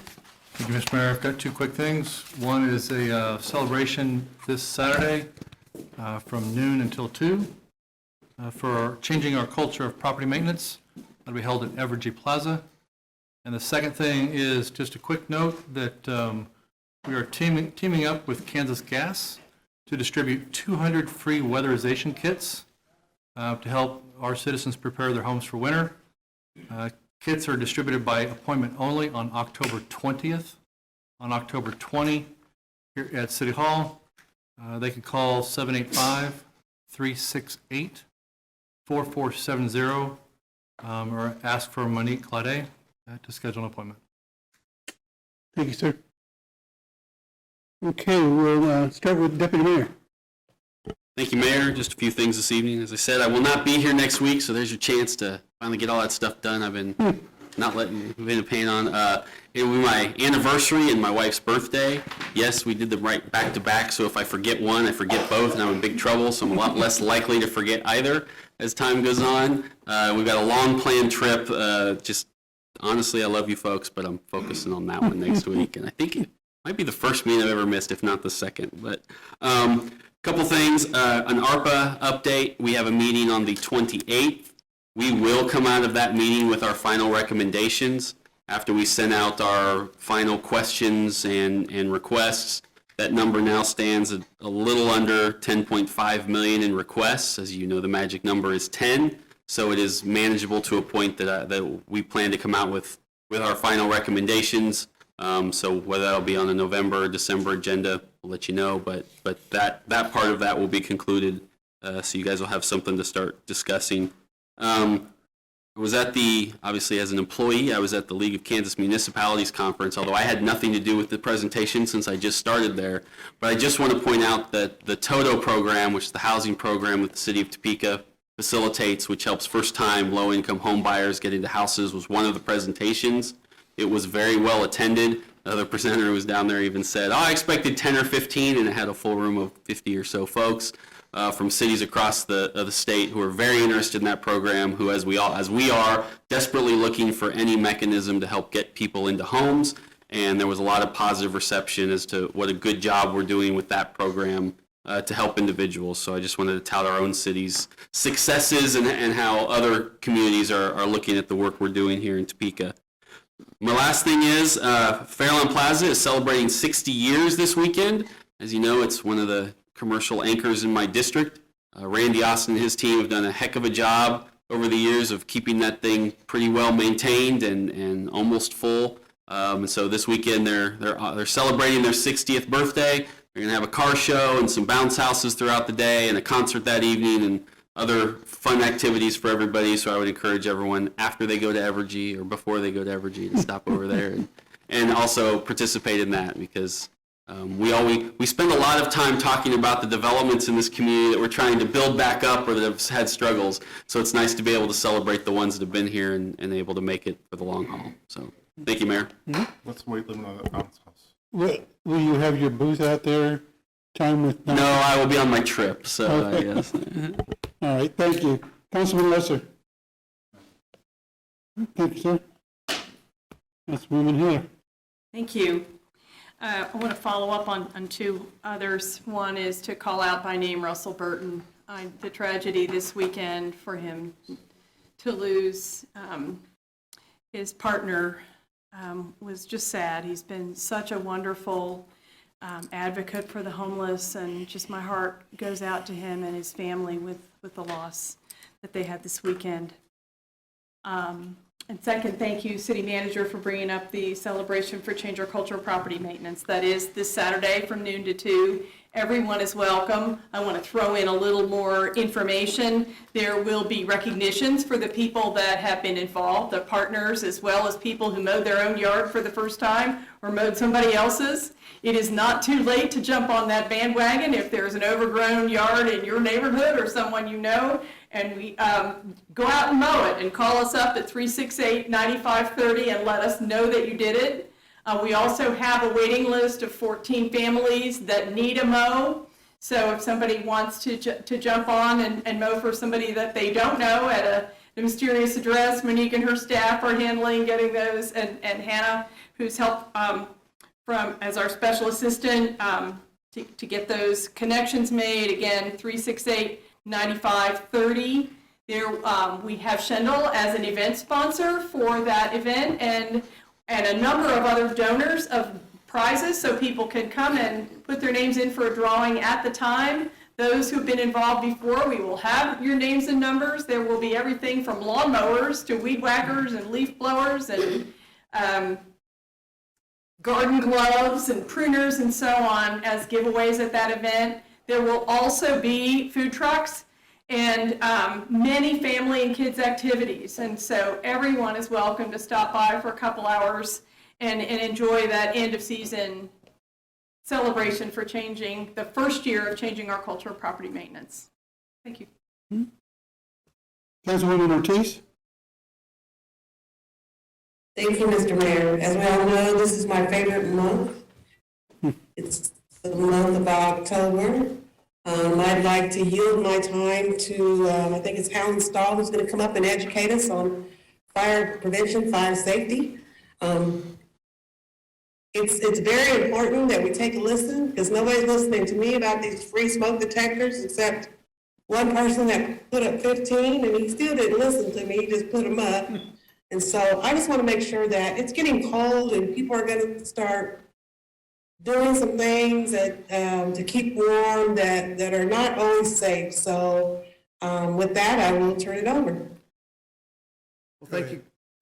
Thank you, Mr. Mayor. I've got 2 quick things. One is a celebration this Saturday from noon until 2 for Changing Our Culture of Property Maintenance. That'll be held at Evergy Plaza. And the second thing is just a quick note that we are teaming up with Kansas Gas to distribute 200 free weatherization kits to help our citizens prepare their homes for winter. Kits are distributed by appointment only on October 20th. On October 20 here at City Hall, they can call 785-368-4470 or ask for Monique Claudet to schedule an appointment. Thank you, sir. Okay, we'll start with Deputy Mayor. Thank you, Mayor. Just a few things this evening. As I said, I will not be here next week, so there's your chance to finally get all that stuff done. I've been not letting been a pain on. It will be my anniversary and my wife's birthday. Yes, we did them right back to back, so if I forget one, I forget both, and I'm in big trouble, so I'm a lot less likely to forget either as time goes on. We've got a long planned trip. Just honestly, I love you folks, but I'm focusing on that one next week, and I think it might be the first meeting I've ever missed, if not the second. But couple things, an ARPA update. We have a meeting on the 28th. We will come out of that meeting with our final recommendations after we send out our final questions and requests. That number now stands at a little under 10.5 million in requests. As you know, the magic number is 10, so it is manageable to a point that we plan to come out with our final recommendations. So whether that'll be on the November or December agenda, we'll let you know, but that part of that will be concluded, so you guys will have something to start discussing. I was obviously as an employee, I was at the League of Kansas Municipalities Conference, although I had nothing to do with the presentation since I just started there. But I just want to point out that the TOTO program, which is the housing program that the city of Topeka facilitates, which helps first-time low-income home buyers get into houses, was one of the presentations. It was very well attended. Another presenter who was down there even said, I expected 10 or 15, and it had a full room of 50 or so folks from cities across the state who are very interested in that program, who, as we are, desperately looking for any mechanism to help get people into homes. And there was a lot of positive reception as to what a good job we're doing with that program to help individuals. So I just wanted to tout our own city's successes and how other communities are looking at the work we're doing here in Topeka. My last thing is Fairlawn Plaza is celebrating 60 years this weekend. As you know, it's one of the commercial anchors in my district. Randy Austin and his team have done a heck of a job over the years of keeping that thing pretty well maintained and almost full. And so this weekend they're celebrating their 60th birthday. They're going to have a car show and some bounce houses throughout the day and a concert that evening and other fun activities for everybody. So I would encourage everyone after they go to Evergy or before they go to Evergy to stop over there and also participate in that, because we spend a lot of time talking about the developments in this community that we're trying to build back up or that have had struggles. So it's nice to be able to celebrate the ones that have been here and able to make it for the long haul. So thank you, Mayor. What's the weight limit on that bounce house? Will you have your booth out there, time with? No, I will be on my trip, so I guess. All right, thank you. Councilman Lesser. Thank you, sir. Councilwoman Hiller. Thank you. I want to follow up on two others. One is to call out by name Russell Burton. The tragedy this weekend for him to lose his partner was just sad. He's been such a wonderful advocate for the homeless, and just my heart goes out to him and his family with the loss that they had this weekend. And second, thank you, City Manager, for bringing up the celebration for Change Our Culture Property Maintenance. That is this Saturday from noon to 2. Everyone is welcome. I want to throw in a little more information. There will be recognitions for the people that have been involved, the partners, as well as people who mowed their own yard for the first time or mowed somebody else's. It is not too late to jump on that bandwagon if there's an overgrown yard in your neighborhood or someone you know, and we go out and mow it and call us up at 368-9530 and let us know that you did it. We also have a waiting list of 14 families that need a mow. So if somebody wants to jump on and mow for somebody that they don't know at a mysterious address, Monique and her staff are handling getting those, and Hannah, who's helped as our special assistant to get those connections made. Again, 368-9530. There, we have Shendel as an event sponsor for that event, and a number of other donors of prizes, so people can come and put their names in for a drawing at the time. Those who've been involved before, we will have your names and numbers. There will be everything from lawn mowers to weed whackers and leaf blowers and garden gloves and pruners and so on as giveaways at that event. There will also be food trucks and many family and kids activities. And so everyone is welcome to stop by for a couple hours and enjoy that end of season celebration for changing the first year of changing our culture of property maintenance. Thank you. Councilwoman Ortiz. Thank you, Mr. Mayor. As we all know, this is my favorite month. It's the month of October. I'd like to yield my time to, I think it's Helen Stahl, who's going to come up and educate us on fire prevention, fire safety. It's very important that we take a listen, because nobody's listening to me about these free smoke detectors except one person that put up 15, and he still didn't listen to me. He just put them up. And so I just want to make sure that it's getting cold and people are going to start doing some things that, to keep warm that are not always safe. So with that, I will turn it over. Well,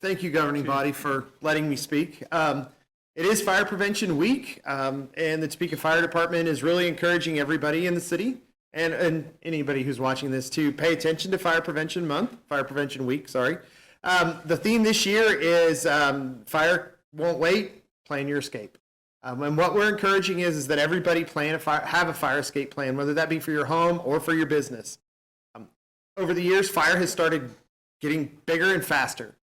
thank you, governing body, for letting me speak. It is Fire Prevention Week, and the Topeka Fire Department is really encouraging everybody in the city and anybody who's watching this to pay attention to Fire Prevention Week, sorry. The theme this year is Fire Won't Wait, Plan Your Escape. And what we're encouraging is that everybody have a fire escape plan, whether that be for your home or for your business. Over the years, fire has started getting bigger and faster,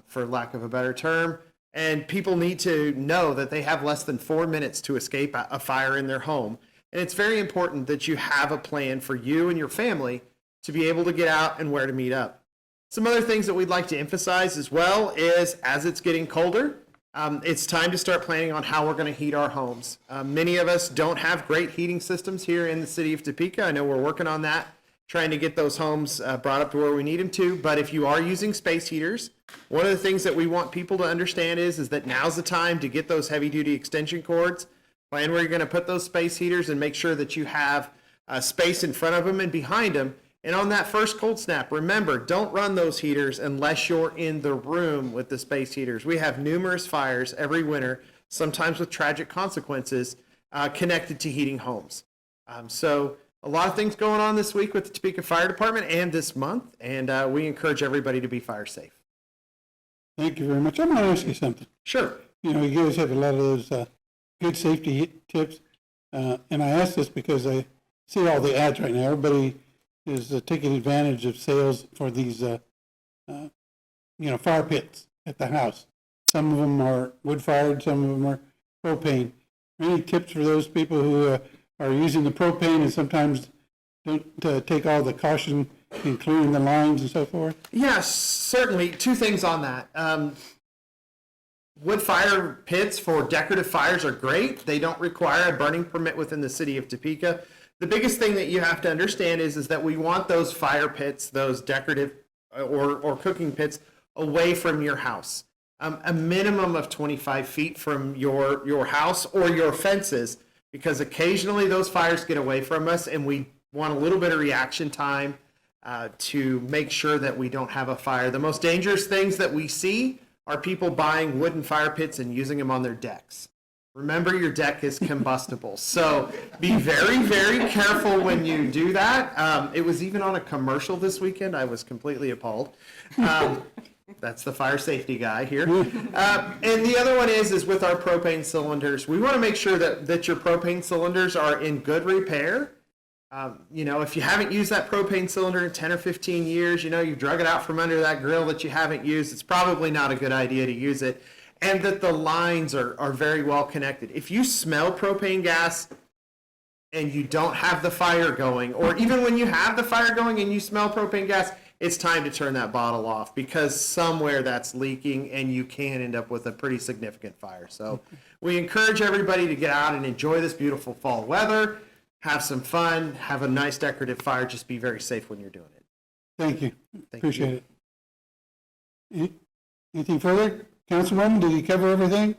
for lack of a better term, and people need to know that they have less than 4 minutes to escape a fire in their home. And it's very important that you have a plan for you and your family to be able to get out and where to meet up. Some other things that we'd like to emphasize as well is, as it's getting colder, it's time to start planning on how we're going to heat our homes. Many of us don't have great heating systems here in the city of Topeka. I know we're working on that, trying to get those homes brought up to where we need them to. But if you are using space heaters, one of the things that we want people to understand is that now's the time to get those heavy-duty extension cords, plan where you're going to put those space heaters, and make sure that you have space in front of them and behind them. And on that first cold snap, remember, don't run those heaters unless you're in the room with the space heaters. We have numerous fires every winter, sometimes with tragic consequences, connected to heating homes. So a lot of things going on this week with the Topeka Fire Department and this month, and we encourage everybody to be fire safe. Thank you very much. I'm going to ask you something. Sure. You know, you guys have a lot of those good safety tips, and I ask this because I see all the ads right now. Everybody is taking advantage of sales for these, fire pits at the house. Some of them are wood-fired, some of them are propane. Any tips for those people who are using the propane and sometimes don't take all the caution in clearing the lines and so forth? Yes, certainly. Two things on that. Wood fire pits for decorative fires are great. They don't require a burning permit within the city of Topeka. The biggest thing that you have to understand is that we want those fire pits, those decorative or cooking pits, away from your house. A minimum of 25 feet from your house or your fences, because occasionally those fires get away from us, and we want a little bit of reaction time to make sure that we don't have a fire. The most dangerous things that we see are people buying wooden fire pits and using them on their decks. Remember, your deck is combustible. So be very, very careful when you do that. It was even on a commercial this weekend. I was completely appalled. That's the fire safety guy here. And the other one is with our propane cylinders. We want to make sure that your propane cylinders are in good repair. If you haven't used that propane cylinder in 10 or 15 years, you've drug it out from under that grill that you haven't used, it's probably not a good idea to use it. And that the lines are very well connected. If you smell propane gas and you don't have the fire going, or even when you have the fire going and you smell propane gas, it's time to turn that bottle off, because somewhere that's leaking and you can end up with a pretty significant fire. So we encourage everybody to get out and enjoy this beautiful fall weather, have some fun, have a nice decorative fire. Just be very safe when you're doing it. Thank you. Appreciate it. Anything further? Councilwoman, did he cover everything?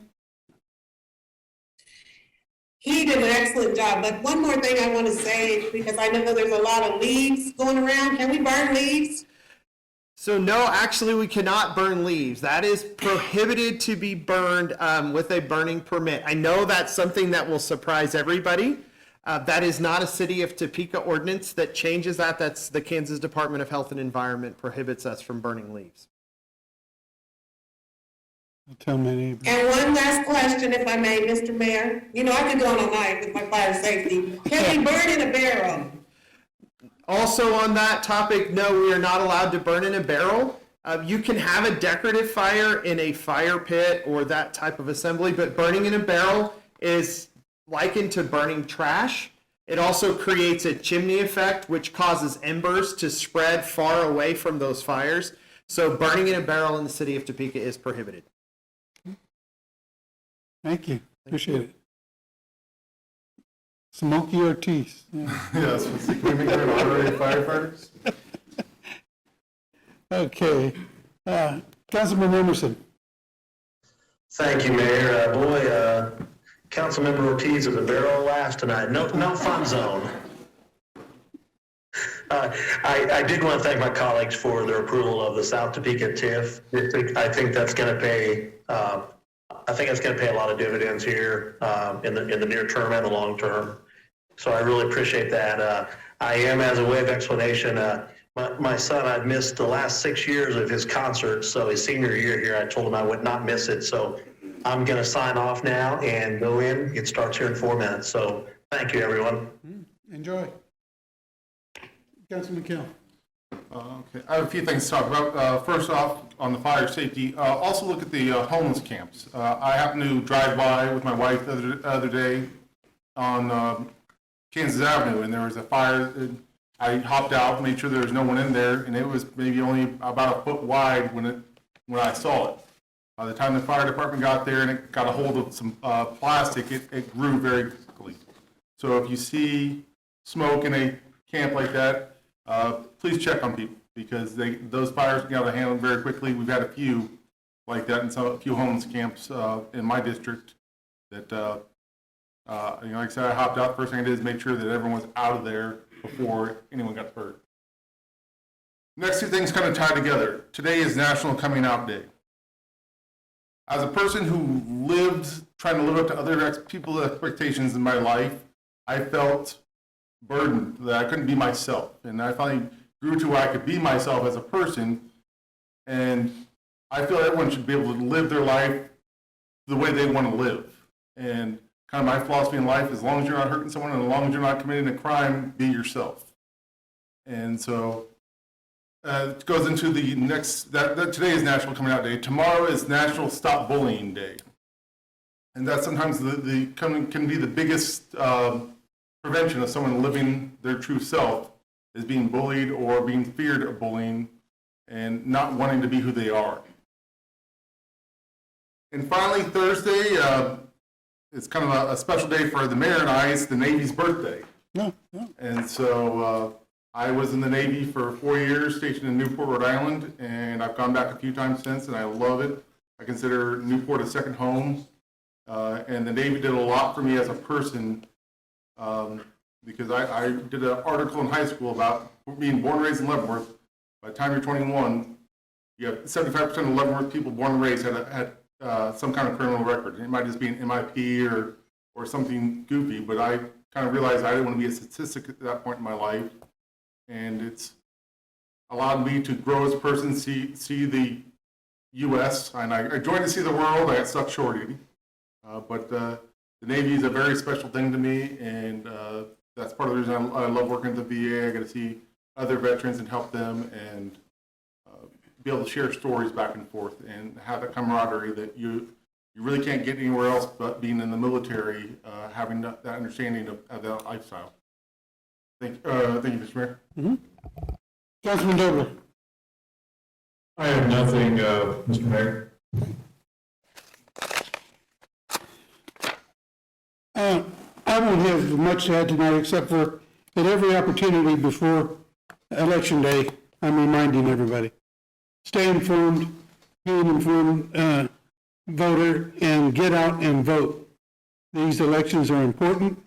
He did an excellent job, but one more thing I want to say, because I know there's a lot of leaves going around. Can we burn leaves? So no, actually we cannot burn leaves. That is prohibited to be burned with a burning permit. I know that's something that will surprise everybody. That is not a City of Topeka ordinance that changes that. That's the Kansas Department of Health and Environment prohibits us from burning leaves. I'll tell my neighbor. And one last question, if I may, Mr. Mayor. I could go on all night with my fire safety. Can we burn in a barrel? Also on that topic, no, we are not allowed to burn in a barrel. You can have a decorative fire in a fire pit or that type of assembly, but burning in a barrel is likened to burning trash. It also creates a chimney effect, which causes embers to spread far away from those fires. So burning in a barrel in the city of Topeka is prohibited. Thank you. Appreciate it. Smokey Ortiz. Yeah. Yes, can we make that honorary firefighters? Okay. Councilman Emerson. Thank you, Mayor. Councilmember Ortiz is a barrel last tonight. No fun zone. I did want to thank my colleagues for their approval of the South Topeka TIF. I think that's going to pay. I think it's going to pay a lot of dividends here in the near term and the long term. So I really appreciate that. I am, as a way of explanation, my son, I'd missed the last 6 years of his concerts. So his senior year here, I told him I would not miss it. So I'm going to sign off now and go in. It starts here in 4 minutes. So thank you, everyone. Enjoy. Councilman Kell. Okay, I have a few things to talk about. First off, on the fire safety, also look at the homeless camps. I happened to drive by with my wife the other day on Kansas Avenue, and there was a fire. I hopped out, made sure there was no one in there, and it was maybe only about a foot wide when I saw it. By the time the fire department got there and it got a hold of some plastic, it grew very quickly. So if you see smoke in a camp like that, please check on people, because those fires get out of hand very quickly. We've had a few like that in a few homeless camps in my district that, like I said, I hopped out. First thing I did is make sure that everyone was out of there before anyone got hurt. Next two things kind of tie together. Today is National Coming Out Day. As a person who lived trying to live up to other people's expectations in my life, I felt burdened that I couldn't be myself. And I finally grew to where I could be myself as a person. And I feel everyone should be able to live their life the way they want to live. And kind of my philosophy in life, as long as you're not hurting someone and as long as you're not committing a crime, be yourself. And so it goes into the next, today is National Coming Out Day. Tomorrow is National Stop Bullying Day. And that sometimes can be the biggest prevention of someone living their true self, is being bullied or being feared of bullying and not wanting to be who they are. And finally, Thursday, it's kind of a special day for the mayor and I. It's the Navy's birthday. And so I was in the Navy for 4 years, stationed in Newport, Rhode Island, and I've gone back a few times since, and I love it. I consider Newport a second home, and the Navy did a lot for me as a person, because I did an article in high school about being born and raised in Leavenworth. By the time you're 21, you have 75% of Leavenworth people born and raised had some kind of criminal record. It might just be an MIP or something goofy, but I kind of realized I didn't want to be a statistic at that point in my life. And it's allowed me to grow as a person, see the U.S. And I joined to see the world. I got stuck shorty. But the Navy is a very special thing to me, and that's part of the reason I love working at the VA. I get to see other veterans and help them, and be able to share stories back and forth and have that camaraderie that you really can't get anywhere else but being in the military, having that understanding of that lifestyle. Thank you, Mr. Mayor. Mm-hmm. Councilman Doble. I have nothing, Mr. Mayor. I won't have much to add tonight, except for at every opportunity before Election Day, I'm reminding everybody, stay informed, be an informed voter, and get out and vote. These elections are important.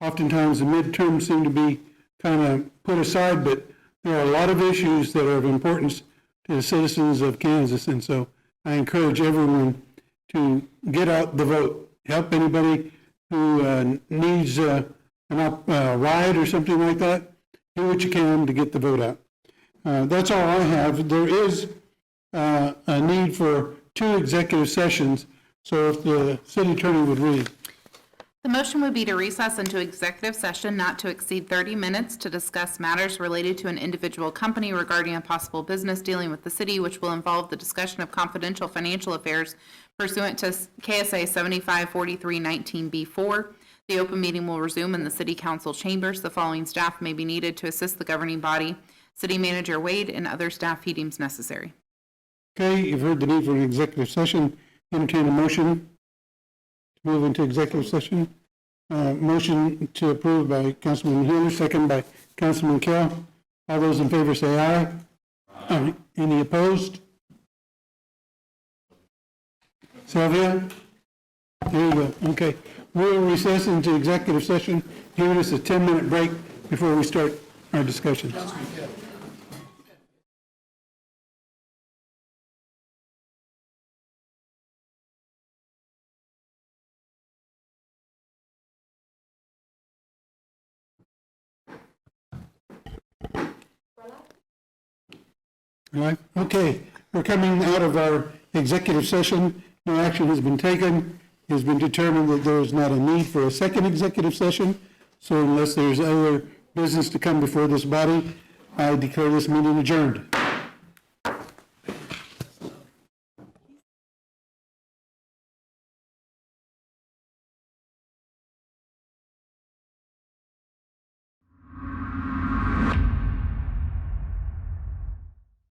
Oftentimes the midterms seem to be kind of put aside, but there are a lot of issues that are of importance to the citizens of Kansas, and so I encourage everyone to get out the vote. Help anybody who needs a ride or something like that. Do what you can to get the vote out. That's all I have. There is a need for 2 executive sessions, so if the city attorney would read. The motion would be to recess into executive session not to exceed 30 minutes to discuss matters related to an individual company regarding a possible business dealing with the city, which will involve the discussion of confidential financial affairs pursuant to KSA 754319B4. The open meeting will resume in the city council chambers. The following staff may be needed to assist the governing body: City Manager Wade and other staff he deems necessary. Okay, you've heard the need for an executive session. Entertain a motion to move into executive session. Motion to approve by Councilman Healy, second by Councilman Kell. All those in favor say aye. Aye. Any opposed? Sylvia? There you go, okay. We'll recess into executive session, giving us a 10-minute break before we start our discussions. All right, okay, we're coming out of our executive session. No action has been taken. It has been determined that there is not a need for a second executive session. So unless there's other business to come before this body, I declare this meeting adjourned.